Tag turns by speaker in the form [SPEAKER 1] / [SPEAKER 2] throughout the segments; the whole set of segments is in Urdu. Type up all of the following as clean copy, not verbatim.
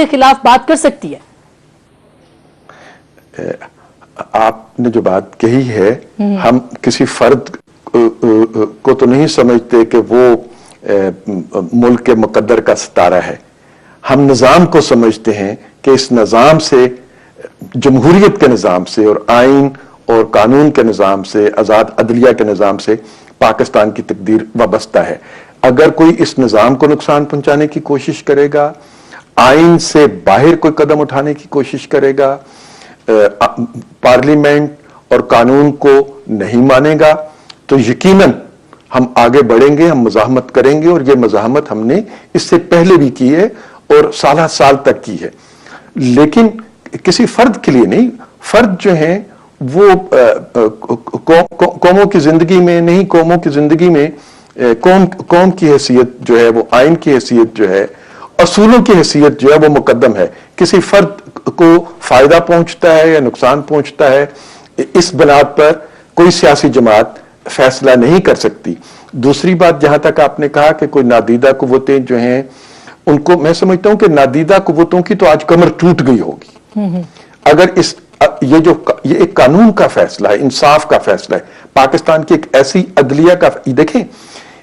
[SPEAKER 1] کے خلاف بات کر سکتی ہے؟
[SPEAKER 2] آپ نے جو بات کہی ہے، ہم کسی فرد کو تو نہیں سمجھتے کہ وہ ملک کے مقدر کا ستارہ ہے. ہم نظام کو سمجھتے ہیں کہ اس نظام سے، جمہوریت کے نظام سے اور آئین اور قانون کے نظام سے، آزاد عدلیہ کے نظام سے پاکستان کی تقدیر وابستہ ہے. اگر کوئی اس نظام کو نقصان پہنچانے کی کوشش کرے گا، آئین سے باہر کوئی قدم اٹھانے کی کوشش کرے گا، پارلیمنٹ اور قانون کو نہیں مانے گا، تو یقیناً ہم آگے بڑھیں گے، ہم مزاحمت کریں گے. اور یہ مزاحمت ہم نے اس سے پہلے بھی کی ہے اور سالہ سال تک کی ہے. لیکن کسی فرد کے لیے نہیں. فرد جو ہیں وہ قوموں کی زندگی میں نہیں، قوموں کی زندگی میں قوم کی حیثیت جو ہے، وہ آئین کی حیثیت جو ہے، اصولوں کی حیثیت جو ہے وہ مقدم ہے. کسی فرد کو فائدہ پہنچتا ہے یا نقصان پہنچتا ہے، اس بنیاد پر کوئی سیاسی جماعت فیصلہ نہیں کر سکتی. دوسری بات، جہاں تک آپ نے کہا کہ کوئی نادیدہ قوتیں جو ہیں، ان کو میں سمجھتا ہوں کہ نادیدہ قوتوں کی تو آج کمر ٹوٹ گئی ہوگی. اگر یہ ایک قانون کا فیصلہ ہے، انصاف کا فیصلہ ہے، پاکستان کی ایک ایسی عدلیہ کا، دیکھیں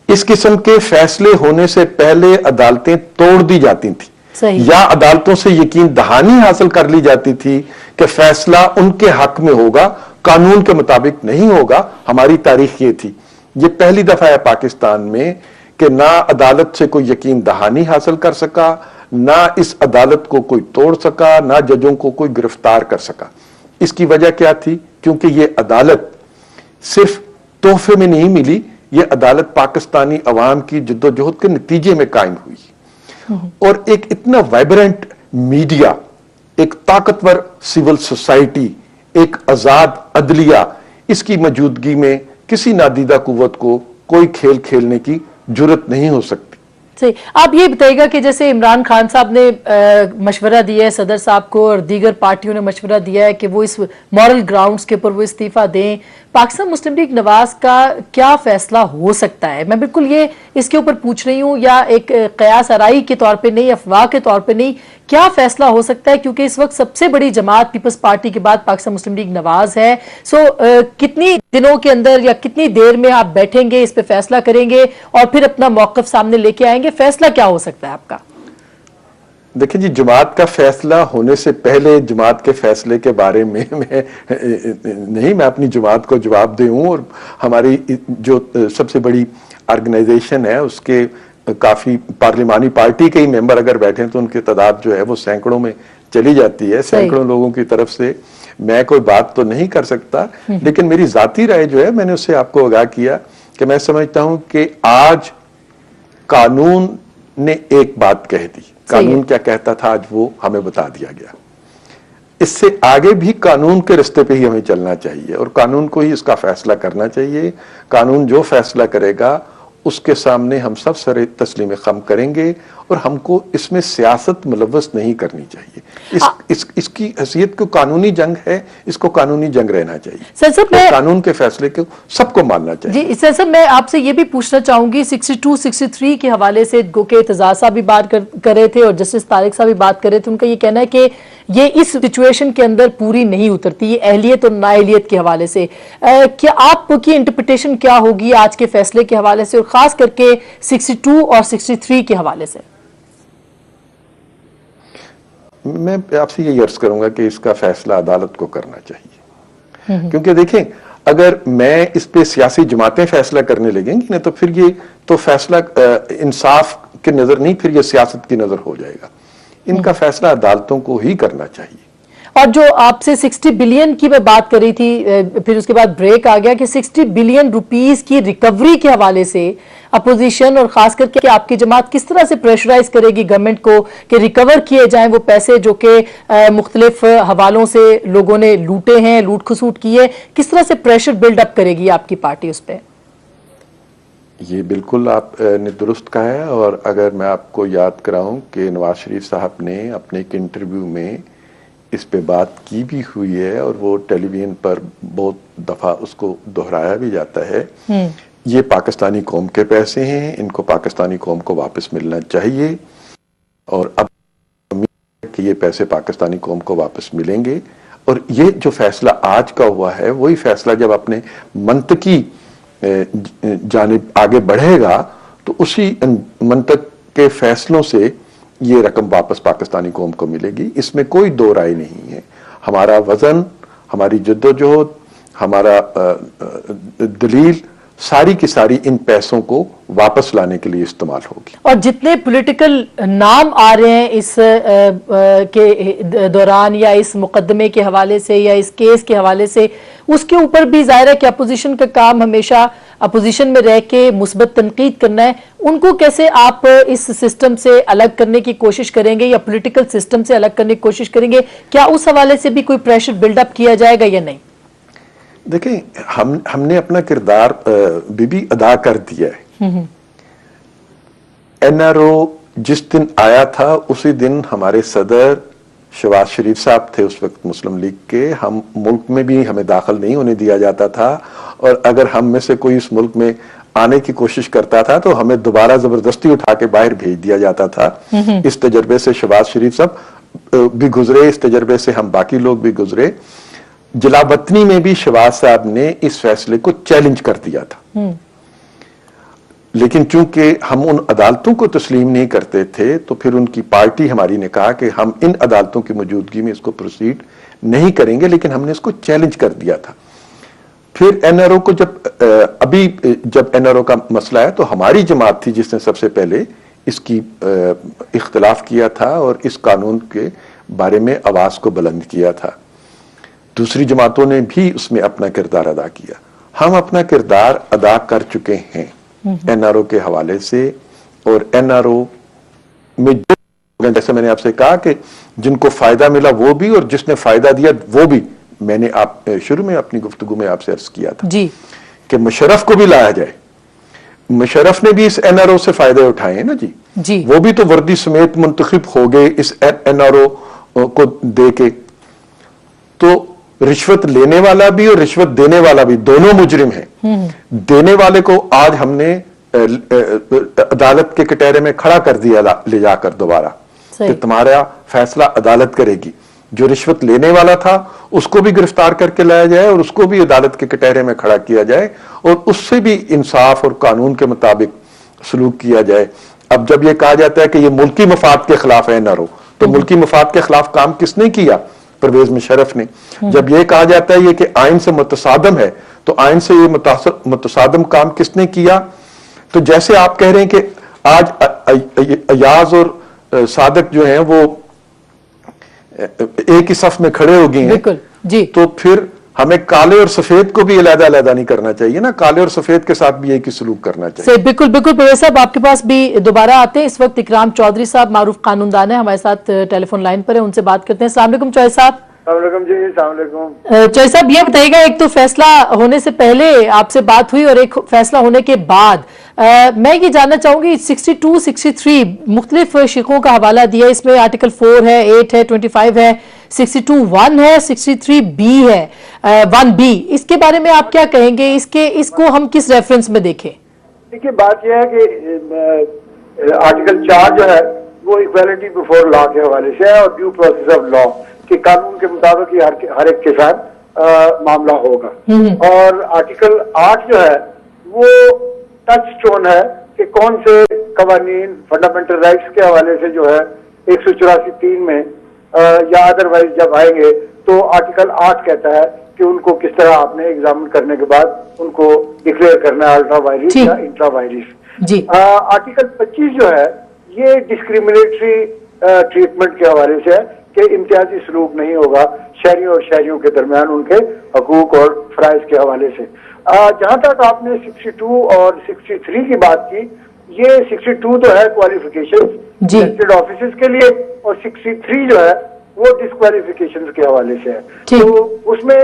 [SPEAKER 2] اس قسم کے فیصلے ہونے سے پہلے عدالتیں توڑ دی جاتی تھیں یا عدالتوں سے یقین دہانی حاصل کر لی جاتی تھی کہ فیصلہ ان کے حق میں ہوگا، قانون کے مطابق نہیں ہوگا. ہماری تاریخ یہ تھی. یہ پہلی دفعہ ہے پاکستان میں کہ نہ عدالت سے کوئی یقین دہانی حاصل کر سکا، نہ اس عدالت کو کوئی توڑ سکا، نہ ججوں کو کوئی گرفتار کر سکا. اس کی وجہ کیا تھی؟ کیونکہ یہ عدالت صرف تحفے میں نہیں ملی، یہ عدالت پاکستانی عوام کی جدوجہد کے نتیجے میں قائم ہوئی. اور ایک اتنا وائبرنٹ میڈیا، ایک طاقتور سول سوسائٹی، ایک آزاد عدلیہ، اس کی موجودگی میں کسی نادیدہ قوت کو کوئی کھیل کھیلنے کی جرت نہیں ہو سکتی.
[SPEAKER 1] صحیح. آپ یہ بتائیے گا کہ جیسے عمران خان صاحب نے مشورہ دیا ہے صدر صاحب کو اور دیگر پارٹیوں نے مشورہ دیا ہے کہ وہ اس مورل گراؤنڈز کے اوپر وہ استعفیٰ دیں، پاکستان مسلم لیگ نواز کا کیا فیصلہ ہو سکتا ہے؟ میں بالکل یہ اس کے اوپر پوچھ رہی ہوں، یا ایک قیاس آرائی کے طور پہ نہیں، افواہ کے طور پہ نہیں، کیا فیصلہ ہو سکتا ہے؟ کیونکہ اس وقت سب سے بڑی جماعت پیپلز پارٹی کے بعد پاکستان مسلم لیگ نواز ہے. کتنی دنوں کے اندر یا کتنی دیر میں آپ بیٹھیں گے، اس پہ فیصلہ کریں گے اور پھر اپنا موقف سامنے لے کے آئیں گے؟ فیصلہ کیا ہو سکتا ہے آپ کا؟
[SPEAKER 2] دیکھیں جی، جماعت کا فیصلہ ہونے سے پہلے جماعت کے فیصلے کے بارے میں میں اپنی جماعت کو جواب دے ہوں. اور ہماری جو سب سے بڑی آرگنائزیشن ہے، اس کے کافی پارلیمانی پارٹی کے ہی ممبر اگر بیٹھیں تو ان کی تعداد جو ہے وہ سینکڑوں میں چلی جاتی ہے. سینکڑوں لوگوں کی طرف سے میں کوئی بات تو نہیں کر سکتا، لیکن میری ذاتی رائے جو ہے، میں نے اس سے آپ کو آگاہ کیا کہ میں سمجھتا ہوں کہ آج قانون نے ایک بات کہہ دی. قانون کیا کہتا تھا آج وہ ہمیں بتا دیا گیا. اس سے آگے بھی قانون کے رستے پہ ہی ہمیں چلنا چاہیے اور قانون کو ہی اس کا فیصلہ کرنا چاہیے. قانون جو فیصلہ کرے گا اس کے سامنے ہم سب سر تسلیم خم کریں گے، اور ہم کو اس میں سیاست ملوث نہیں کرنی چاہیے. اس کی حیثیت کو قانونی جنگ ہے، اس کو قانونی جنگ رہنا چاہیے. قانون کے فیصلے کو سب کو ماننا چاہیے.
[SPEAKER 1] جی سر صاحب، میں آپ سے یہ بھی پوچھنا چاہوں گی 62 63 کے حوالے سے، گو کہ اعتزاز صاحب بھی بات کر رہے تھے اور جسٹس طارق صاحب بھی بات کر رہے تھے. ان کا یہ کہنا ہے کہ یہ اس سچویشن کے اندر پوری نہیں اترتی، یہ اہلیت اور نااہلیت کے حوالے سے. کیا آپ کی انٹرپریٹیشن کیا ہوگی آج کے فیصلے کے حوالے سے، اور خاص کر کے 62 اور 63 کے حوالے سے؟
[SPEAKER 2] میں آپ سے یہ عرض کروں گا کہ اس کا فیصلہ عدالت کو کرنا چاہیے. کیونکہ دیکھیں، اگر میں اس پہ سیاسی جماعتیں فیصلہ کرنے لگیں گی نا، تو پھر یہ تو فیصلہ انصاف کی نظر نہیں، پھر یہ سیاست کی نظر ہو جائے گا. ان کا فیصلہ عدالتوں کو ہی کرنا چاہیے.
[SPEAKER 1] اور جو آپ سے 60 بلین کی میں بات کر رہی تھی، پھر اس کے بعد بریک آ گیا کہ 60 بلین روپیز کی ریکوری کے حوالے سے اپوزیشن اور خاص کر کے آپ کی جماعت کس طرح سے پریشرائز کرے گی گورنمنٹ کو کہ ریکور کیے جائیں وہ پیسے جو کہ مختلف حوالوں سے لوگوں نے لوٹے ہیں، لوٹ کھسوٹ کیے؟ کس طرح سے پریشر بلڈ اپ کرے گی آپ کی پارٹی اس پہ؟
[SPEAKER 2] یہ بالکل آپ نے درست کہا ہے. اور اگر میں آپ کو یاد کراؤں کہ نواز شریف صاحب نے اپنے ایک انٹرویو میں اس پہ بات کی بھی ہوئی ہے، اور وہ ٹیلی ویژن پر بہت دفعہ اس کو دہرایا بھی جاتا ہے. یہ پاکستانی قوم کے پیسے ہیں، ان کو پاکستانی قوم کو واپس ملنا چاہیے. اور اب کہ یہ پیسے پاکستانی قوم کو واپس ملیں گے. اور یہ جو فیصلہ آج کا ہوا ہے وہی فیصلہ جب اپنے منطقی جانب آگے بڑھے گا تو اسی منطق کے فیصلوں سے یہ رقم واپس پاکستانی قوم کو ملے گی. اس میں کوئی دو رائے نہیں ہے. ہمارا وزن، ہماری جدوجہد، ہمارا دلیل ساری کی ساری ان پیسوں کو واپس لانے کے لیے استعمال ہوگی.
[SPEAKER 1] اور جتنے پولیٹیکل نام آ رہے ہیں اس کے دوران یا اس مقدمے کے حوالے سے یا اس کیس کے حوالے سے، اس کے اوپر بھی ظاہر ہے کہ اپوزیشن کا کام ہمیشہ اپوزیشن میں رہ کے مثبت تنقید کرنا ہے. ان کو کیسے آپ اس سسٹم سے الگ کرنے کی کوشش کریں گے یا پولیٹیکل سسٹم سے الگ کرنے کی کوشش کریں گے؟ کیا اس حوالے سے بھی کوئی پریشر بلڈ اپ کیا جائے گا یا نہیں؟
[SPEAKER 2] دیکھیں، ہم نے اپنا کردار بھی ادا کر دیا ہے. این آر او جس دن آیا تھا اسی دن ہمارے صدر شہباز شریف صاحب تھے اس وقت مسلم لیگ کے. ہم ملک میں بھی ہمیں داخل نہیں ہونے دیا جاتا تھا، اور اگر ہم میں سے کوئی اس ملک میں آنے کی کوشش کرتا تھا تو ہمیں دوبارہ زبردستی اٹھا کے باہر بھیج دیا جاتا تھا. اس تجربے سے شہباز شریف صاحب بھی گزرے، اس تجربے سے ہم باقی لوگ بھی گزرے. جلا وطنی میں بھی شہباز صاحب نے اس فیصلے کو چیلنج کر دیا تھا، لیکن چونکہ ہم ان عدالتوں کو تسلیم نہیں کرتے تھے تو پھر ان کی پارٹی ہماری نے کہا کہ ہم ان عدالتوں کی موجودگی میں اس کو پروسیڈ نہیں کریں گے، لیکن ہم نے اس کو چیلنج کر دیا تھا. پھر این آر او کو جب این آر او کا مسئلہ ہے تو ہماری جماعت تھی جس نے سب سے پہلے اس کی اختلاف کیا تھا اور اس قانون کے بارے میں آواز کو بلند کیا تھا. دوسری جماعتوں نے بھی اس میں اپنا کردار ادا کیا. ہم اپنا کردار ادا کر چکے ہیں این آر او کے حوالے سے. اور این آر او میں جیسے میں نے آپ سے کہا کہ جن کو فائدہ ملا وہ بھی، اور جس نے فائدہ دیا وہ بھی. میں نے شروع میں اپنی گفتگو میں آپ سے عرض کیا تھا کہ مشرف کو بھی لایا جائے. مشرف نے بھی اس این آر او سے فائدے اٹھائے ہیں نا جی. وہ بھی تو وردی سمیت منتخب ہو گئے اس این آر او کو دے کے. تو رشوت لینے والا بھی اور رشوت دینے والا بھی دونوں مجرم ہیں. دینے والے کو آج ہم نے عدالت کے کٹہرے میں کھڑا کر دیا لے جا کر دوبارہ کہ تمہارا فیصلہ عدالت کرے گی. جو رشوت لینے والا تھا اس کو بھی گرفتار کر کے لایا جائے اور اس کو بھی عدالت کے کٹہرے میں کھڑا کیا جائے اور اس سے بھی انصاف اور قانون کے مطابق سلوک کیا جائے. اب جب یہ کہا جاتا ہے کہ یہ ملکی مفاد کے خلاف ہے نہ رو، تو ملکی مفاد کے خلاف کام کس نے کیا؟ پرویز مشرف نے. جب یہ کہا جاتا ہے یہ کہ آئین سے متصادم ہے، تو آئین سے یہ متصادم کام کس نے کیا؟ تو جیسے آپ کہہ رہے ہیں کہ آج ایاز اور صادق جو ہیں وہ ایک ہی صف میں کھڑے ہو گئے ہیں،
[SPEAKER 1] بالکل جی.
[SPEAKER 2] تو پھر ہمیں کالے اور سفید کو بھی علیحدہ علیحدہ نہیں کرنا چاہیے نا. کالے اور سفید کے ساتھ بھی ایک ہی سلوک کرنا چاہیے.
[SPEAKER 1] بالکل بالکل. پروفیسر صاحب آپ کے پاس بھی دوبارہ آتے ہیں. اس وقت اکرام چودھری صاحب معروف قانون دان ہیں، ہمارے ساتھ ٹیلی فون لائن پر ہیں، ان سے بات کرتے ہیں. السلام علیکم چوہے صاحب.
[SPEAKER 3] السلام علیکم جی. السلام علیکم.
[SPEAKER 1] چوہے صاحب یہ بتائیے گا، ایک تو فیصلہ ہونے سے پہلے آپ سے بات ہوئی اور ایک فیصلہ ہونے کے بعد، میں یہ جاننا چاہوں گی 62 63 مختلف شقوں کا حوالہ دیا. اس میں آرٹیکل 4 ہے، 8 ہے، 25 ہے، 62 1 ہے، 63 بی ہے، 1 بی. اس کے بارے میں آپ کیا کہیں گے؟ اس کو ہم کس ریفرنس میں دیکھیں؟
[SPEAKER 3] دیکھیے بات یہ ہے کہ آرٹیکل 4 جو ہے وہ ایکویلٹی بیفور لا کے حوالے سے ہے اور ڈیو پروسیس آف لا کہ قانون کے مطابق ہی ہر ایک کے ساتھ معاملہ ہوگا. اور آرٹیکل 8 جو ہے وہ ٹچ سٹون ہے کہ کون سے قوانین فنڈامنٹل رائٹس کے حوالے سے جو ہے 184(3) میں یا ادروائز جب آئیں گے تو آرٹیکل 8 کہتا ہے کہ ان کو کس طرح آپ نے ایگزامن کرنے کے بعد ان کو ڈکلیئر کرنا ہے الٹرا وائرس یا انٹرا وائرس. آرٹیکل 25 جو ہے یہ ڈسکریمنیٹری ٹریٹمنٹ کے حوالے سے ہے کہ امتیازی سلوک نہیں ہوگا شہریوں اور شہریوں کے درمیان ان کے حقوق اور فرائض کے حوالے سے. جہاں تک آپ نے 62 اور 63 کی بات کی، یہ 62 تو ہے کوالیفیکیشن الیکٹڈ آفیسز کے لیے اور 63 جو ہے وہ ڈسکوالیفیکیشن کے حوالے سے ہے. تو اس میں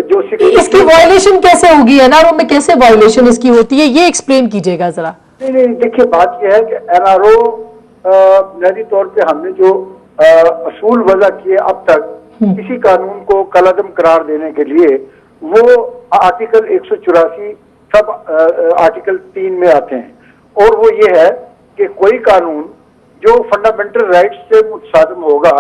[SPEAKER 3] جو
[SPEAKER 1] اس کی وائلیشن کیسے ہوگی؟ این آر او میں کیسے وائلیشن اس کی ہوتی ہے، یہ ایکسپلین کیجئے گا ذرا.
[SPEAKER 3] نہیں دیکھیے بات یہ ہے کہ این آر او بنیادی طور پہ ہم نے جو اصول وضع کیے اب تک کسی قانون کو کالعدم قرار دینے کے لیے، وہ آرٹیکل 184 سب آرٹیکل 3 میں آتے ہیں. اور وہ یہ ہے کہ کوئی قانون جو فنڈامنٹل رائٹس سے متصادم ہوگا